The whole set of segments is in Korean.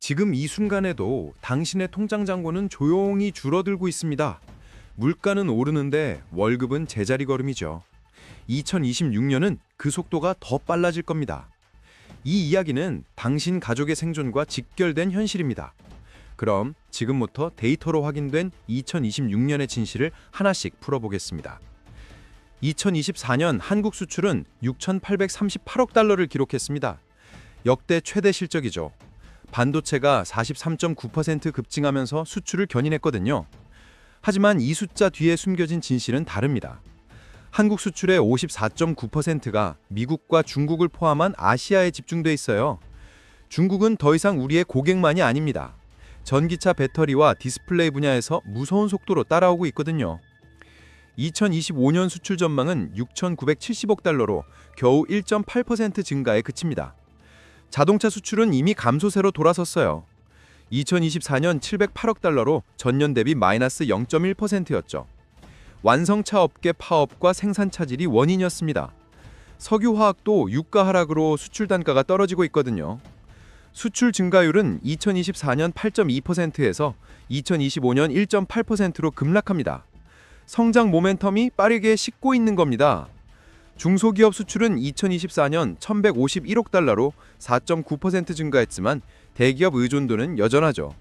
지금 이 순간에도 당신의 통장 잔고는 조용히 줄어들고 있습니다. 물가는 오르는데 월급은 제자리 걸음이죠. 2026년은 그 속도가 더 빨라질 겁니다. 이 이야기는 당신 가족의 생존과 직결된 현실입니다. 그럼 지금부터 데이터로 확인된 2026년의 진실을 하나씩 풀어보겠습니다. 2024년 한국 수출은 6,838억 달러를 기록했습니다. 역대 최대 실적이죠. 반도체가 43.9% 급증하면서 수출을 견인했거든요. 하지만 이 숫자 뒤에 숨겨진 진실은 다릅니다. 한국 수출의 54.9%가 미국과 중국을 포함한 아시아에 집중돼 있어요. 중국은 더 이상 우리의 고객만이 아닙니다. 전기차 배터리와 디스플레이 분야에서 무서운 속도로 따라오고 있거든요. 2025년 수출 전망은 6,970억 달러로 겨우 1.8% 증가에 그칩니다. 자동차 수출은 이미 감소세로 돌아섰어요. 2024년 708억 달러로 전년 대비 마이너스 0.1%였죠. 완성차 업계 파업과 생산 차질이 원인이었습니다. 석유화학도 유가 하락으로 수출 단가가 떨어지고 있거든요. 수출 증가율은 2024년 8.2%에서 2025년 1.8%로 급락합니다. 성장 모멘텀이 빠르게 식고 있는 겁니다. 중소기업 수출은 2024년 1,151억 달러로 4.9% 증가했지만 대기업 의존도는 여전하죠.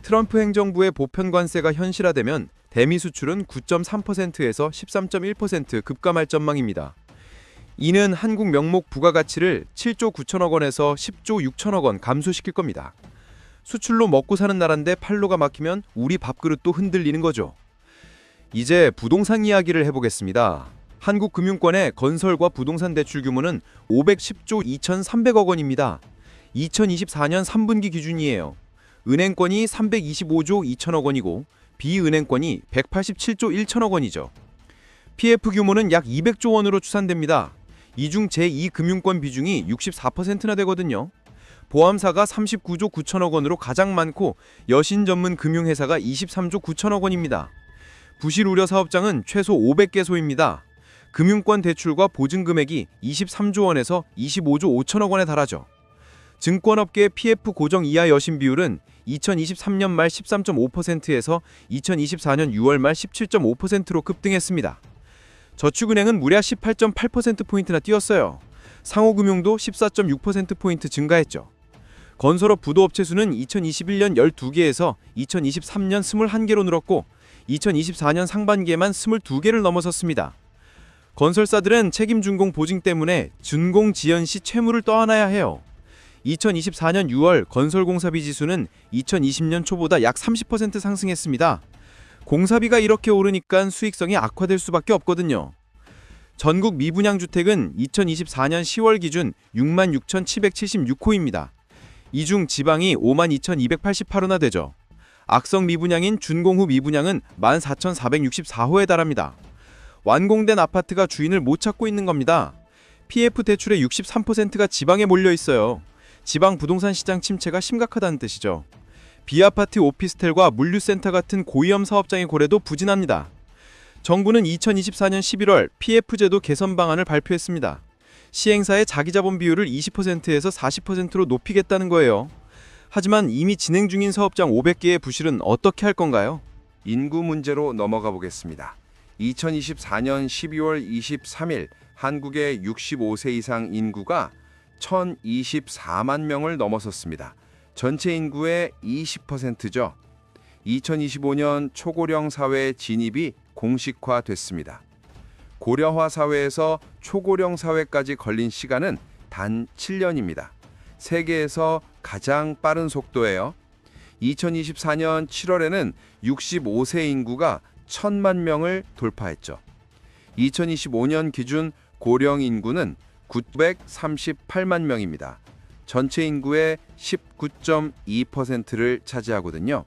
트럼프 행정부의 보편 관세가 현실화되면 대미 수출은 9.3%에서 13.1% 급감할 전망입니다. 이는 한국 명목 부가가치를 7조 9천억 원에서 10조 6천억 원 감소시킬 겁니다. 수출로 먹고 사는 나라인데 팔로가 막히면 우리 밥그릇도 흔들리는 거죠. 이제 부동산 이야기를 해보겠습니다. 한국금융권의 건설과 부동산 대출 규모는 510조 2,300억 원입니다. 2024년 3분기 기준이에요. 은행권이 325조 2천억 원이고 비은행권이 187조 1천억 원이죠. PF 규모는 약 200조 원으로 추산됩니다. 이 중 제2금융권 비중이 64%나 되거든요. 보험사가 39조 9천억 원으로 가장 많고 여신 전문 금융회사가 23조 9천억 원입니다. 부실 우려 사업장은 최소 500개소입니다. 금융권 대출과 보증 금액이 23조 원에서 25조 5천억 원에 달하죠. 증권업계 PF 고정 이하 여신 비율은 2023년 말 13.5%에서 2024년 6월 말 17.5%로 급등했습니다. 저축은행은 무려 18.8%포인트나 뛰었어요. 상호금융도 14.6%포인트 증가했죠. 건설업 부도업체 수는 2021년 12개에서 2023년 21개로 늘었고 2024년 상반기에만 22개를 넘어섰습니다. 건설사들은 책임 준공 보증 때문에 준공 지연 시 채무를 떠안아야 해요. 2024년 6월 건설공사비 지수는 2020년 초보다 약 30% 상승했습니다. 공사비가 이렇게 오르니까 수익성이 악화될 수밖에 없거든요. 전국 미분양 주택은 2024년 10월 기준 66,776호입니다. 이 중 지방이 52,288호나 되죠. 악성 미분양인 준공 후 미분양은 14,464호에 달합니다. 완공된 아파트가 주인을 못 찾고 있는 겁니다. PF 대출의 63%가 지방에 몰려 있어요. 지방 부동산 시장 침체가 심각하다는 뜻이죠. 비아파트 오피스텔과 물류센터 같은 고위험 사업장의 고래도 부진합니다. 정부는 2024년 11월 PF제도 개선 방안을 발표했습니다. 시행사의 자기자본 비율을 20%에서 40%로 높이겠다는 거예요. 하지만 이미 진행 중인 사업장 500개의 부실은 어떻게 할 건가요? 인구 문제로 넘어가 보겠습니다. 2024년 12월 23일 한국의 65세 이상 인구가 1,024만 명을 넘어섰습니다. 전체 인구의 20%죠. 2025년 초고령 사회 진입이 공식화됐습니다. 고령화 사회에서 초고령 사회까지 걸린 시간은 단 7년입니다. 세계에서 가장 빠른 속도예요. 2024년 7월에는 65세 인구가 1,000만 명을 돌파했죠. 2025년 기준 고령 인구는 938만 명입니다. 전체 인구의 19.2%를 차지하거든요.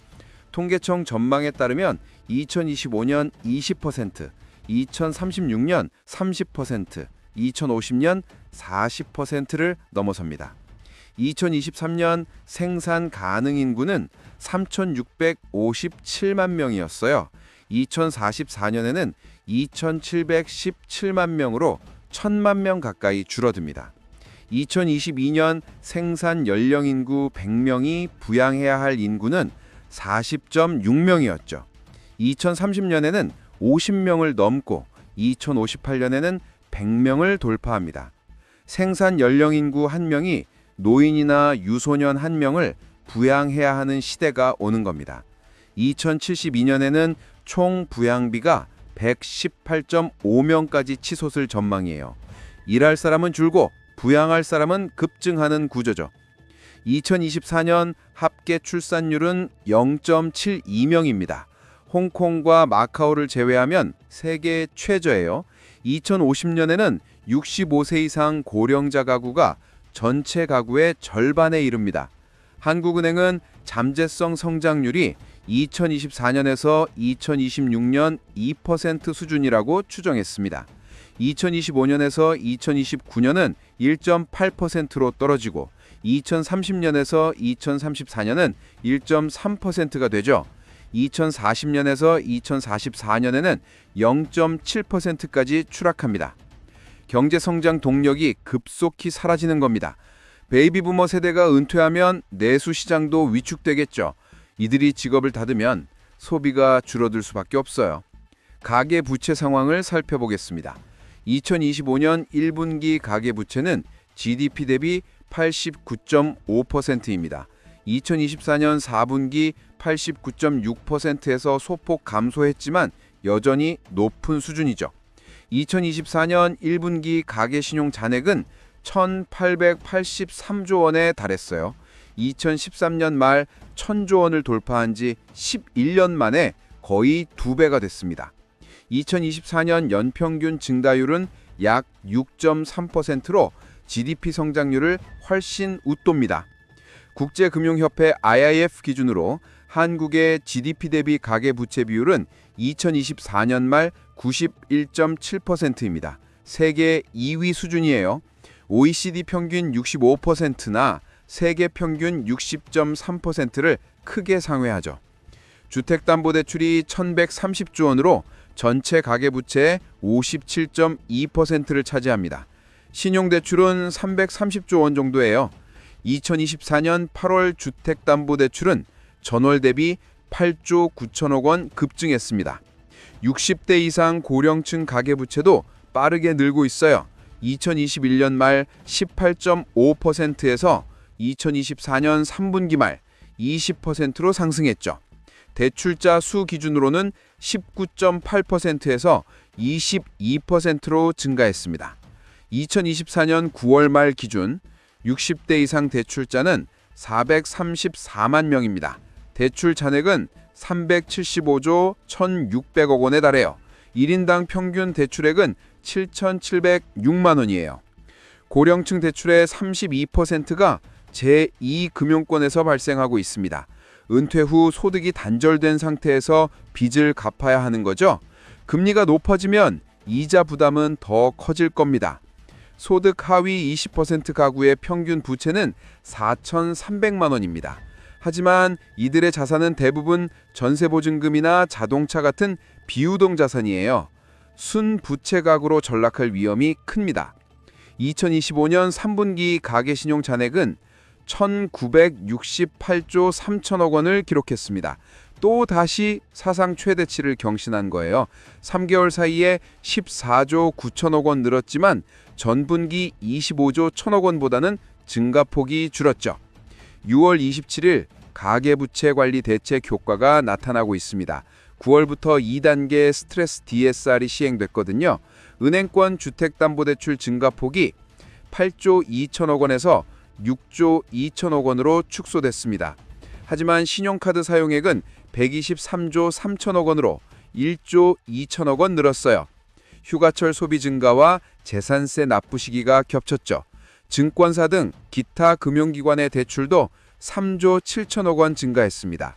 통계청 전망에 따르면 2025년 20%, 2036년 30%, 2050년 40%를 넘어섭니다. 2023년 생산 가능 인구는 3,657만 명이었어요. 2044년에는 2,717만 명으로 1,000만 명 가까이 줄어듭니다. 2022년 생산 연령 인구 100명이 부양해야 할 인구는 40.6명이었죠. 2030년에는 50명을 넘고 2058년에는 100명을 돌파합니다. 생산 연령 인구 1명이 노인이나 유소년 1명을 부양해야 하는 시대가 오는 겁니다. 2072년에는 총 부양비가 118.5명까지 치솟을 전망이에요. 일할 사람은 줄고 부양할 사람은 급증하는 구조죠. 2024년 합계 출산율은 0.72명입니다. 홍콩과 마카오를 제외하면 세계 최저예요. 2050년에는 65세 이상 고령자 가구가 전체 가구의 절반에 이릅니다. 한국은행은 잠재성 성장률이 2024년에서 2026년 2% 수준이라고 추정했습니다. 2025년에서 2029년은 1.8%로 떨어지고 2030년에서 2034년은 1.3%가 되죠. 2040년에서 2044년에는 0.7%까지 추락합니다. 경제 성장 동력이 급속히 사라지는 겁니다. 베이비 부머 세대가 은퇴하면 내수 시장도 위축되겠죠. 이들이 직업을 닫으면 소비가 줄어들 수밖에 없어요. 가계 부채 상황을 살펴보겠습니다. 2025년 1분기 가계 부채는 GDP 대비 89.5%입니다. 2024년 4분기 89.6%에서 소폭 감소했지만 여전히 높은 수준이죠. 2024년 1분기 가계 신용 잔액은 1,883조 원에 달했어요. 2013년 말 1,000조 원을 돌파한 지 11년 만에 거의 2배가 됐습니다. 2024년 연평균 증가율은 약 6.3%로 GDP 성장률을 훨씬 웃돕니다. 국제금융협회 IIF 기준으로 한국의 GDP 대비 가계부채 비율은 2024년 말 91.7%입니다. 세계 2위 수준이에요. OECD 평균 65%나 세계 평균 60.3%를 크게 상회하죠. 주택담보대출이 1,130조 원으로 전체 가계부채의 57.2%를 차지합니다. 신용대출은 330조 원 정도예요. 2024년 8월 주택담보대출은 전월 대비 8조 9천억 원 급증했습니다. 60대 이상 고령층 가계부채도 빠르게 늘고 있어요. 2021년 말 18.5%에서 2024년 3분기 말 20%로 상승했죠. 대출자 수 기준으로는 19.8%에서 22%로 증가했습니다. 2024년 9월 말 기준 60대 이상 대출자는 434만 명입니다. 대출 잔액은 375조 1,600억 원에 달해요. 1인당 평균 대출액은 7,706만 원이에요. 고령층 대출의 32%가 제2금융권에서 발생하고 있습니다. 은퇴 후 소득이 단절된 상태에서 빚을 갚아야 하는 거죠. 금리가 높아지면 이자 부담은 더 커질 겁니다. 소득 하위 20% 가구의 평균 부채는 4,300만 원입니다. 하지만 이들의 자산은 대부분 전세보증금이나 자동차 같은 비유동 자산이에요. 순부채 가구로 전락할 위험이 큽니다. 2025년 3분기 가계신용 잔액은 1,968조 3천억 원을 기록했습니다. 또 다시 사상 최대치를 경신한 거예요. 3개월 사이에 14조 9천억 원 늘었지만 전분기 25조 1천억 원보다는 증가폭이 줄었죠. 6월 27일 가계부채 관리 대책 효과가 나타나고 있습니다. 9월부터 2단계 스트레스 DSR이 시행됐거든요. 은행권 주택담보대출 증가폭이 8조 2천억 원에서 6조 2천억 원으로 축소됐습니다. 하지만 신용카드 사용액은 123조 3천억 원으로 1조 2천억 원 늘었어요. 휴가철 소비 증가와 재산세 납부 시기가 겹쳤죠. 증권사 등 기타 금융기관의 대출도 3조 7천억 원 증가했습니다.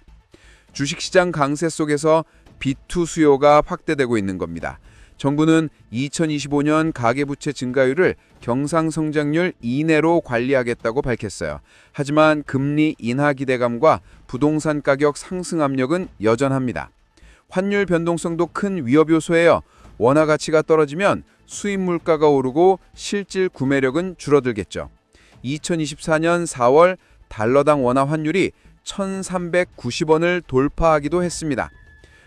주식시장 강세 속에서 B2 수요가 확대되고 있는 겁니다. 정부는 2025년 가계부채 증가율을 경상성장률 이내로 관리하겠다고 밝혔어요. 하지만 금리 인하 기대감과 부동산 가격 상승 압력은 여전합니다. 환율 변동성도 큰 위협 요소예요. 원화 가치가 떨어지면 수입 물가가 오르고 실질 구매력은 줄어들겠죠. 2024년 4월 달러당 원화 환율이 1,390원을 돌파하기도 했습니다.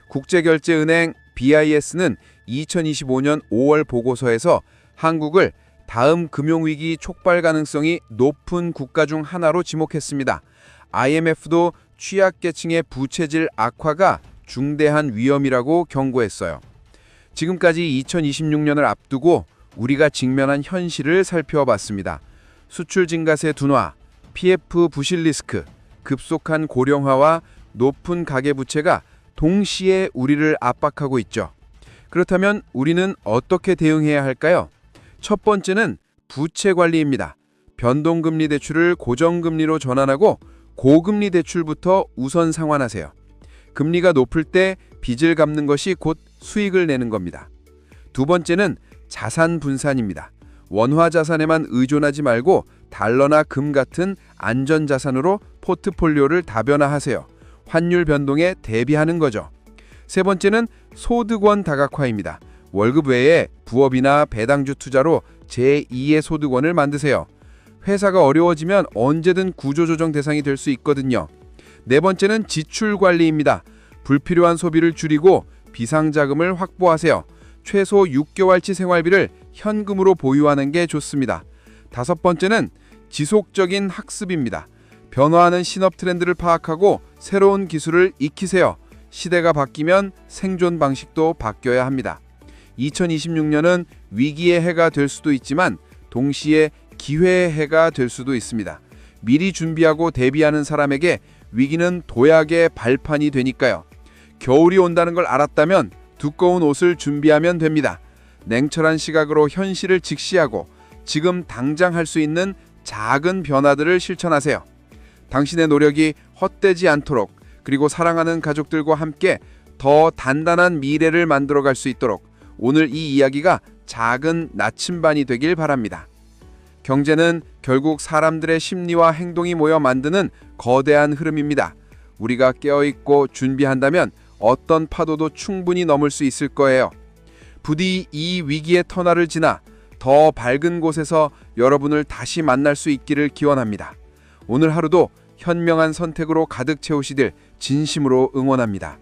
국제결제은행 BIS는 2025년 5월 보고서에서 한국을 다음 금융위기 촉발 가능성이 높은 국가 중 하나로 지목했습니다. IMF도 취약계층의 부채질 악화가 중대한 위험이라고 경고했어요. 지금까지 2026년을 앞두고 우리가 직면한 현실을 살펴봤습니다. 수출 증가세 둔화, PF 부실 리스크, 급속한 고령화와 높은 가계부채가 동시에 우리를 압박하고 있죠. 그렇다면 우리는 어떻게 대응해야 할까요? 첫 번째는 부채 관리입니다. 변동금리 대출을 고정금리로 전환하고 고금리 대출부터 우선 상환하세요. 금리가 높을 때 빚을 갚는 것이 곧 수익을 내는 겁니다. 두 번째는 자산 분산입니다. 원화 자산에만 의존하지 말고 달러나 금 같은 안전 자산으로 포트폴리오를 다변화하세요. 환율 변동에 대비하는 거죠. 세 번째는 소득원 다각화입니다. 월급 외에 부업이나 배당주 투자로 제2의 소득원을 만드세요. 회사가 어려워지면 언제든 구조조정 대상이 될 수 있거든요. 네 번째는 지출 관리입니다. 불필요한 소비를 줄이고 비상자금을 확보하세요. 최소 6개월치 생활비를 현금으로 보유하는 게 좋습니다. 다섯 번째는 지속적인 학습입니다. 변화하는 신업 트렌드를 파악하고 새로운 기술을 익히세요. 시대가 바뀌면 생존 방식도 바뀌어야 합니다. 2026년은 위기의 해가 될 수도 있지만 동시에 기회의 해가 될 수도 있습니다. 미리 준비하고 대비하는 사람에게 위기는 도약의 발판이 되니까요. 겨울이 온다는 걸 알았다면 두꺼운 옷을 준비하면 됩니다. 냉철한 시각으로 현실을 직시하고 지금 당장 할 수 있는 작은 변화들을 실천하세요. 당신의 노력이 헛되지 않도록, 그리고 사랑하는 가족들과 함께 더 단단한 미래를 만들어갈 수 있도록 오늘 이 이야기가 작은 나침반이 되길 바랍니다. 경제는 결국 사람들의 심리와 행동이 모여 만드는 거대한 흐름입니다. 우리가 깨어있고 준비한다면 어떤 파도도 충분히 넘을 수 있을 거예요. 부디 이 위기의 터널을 지나 더 밝은 곳에서 여러분을 다시 만날 수 있기를 기원합니다. 오늘 하루도 현명한 선택으로 가득 채우시길 진심으로 응원합니다.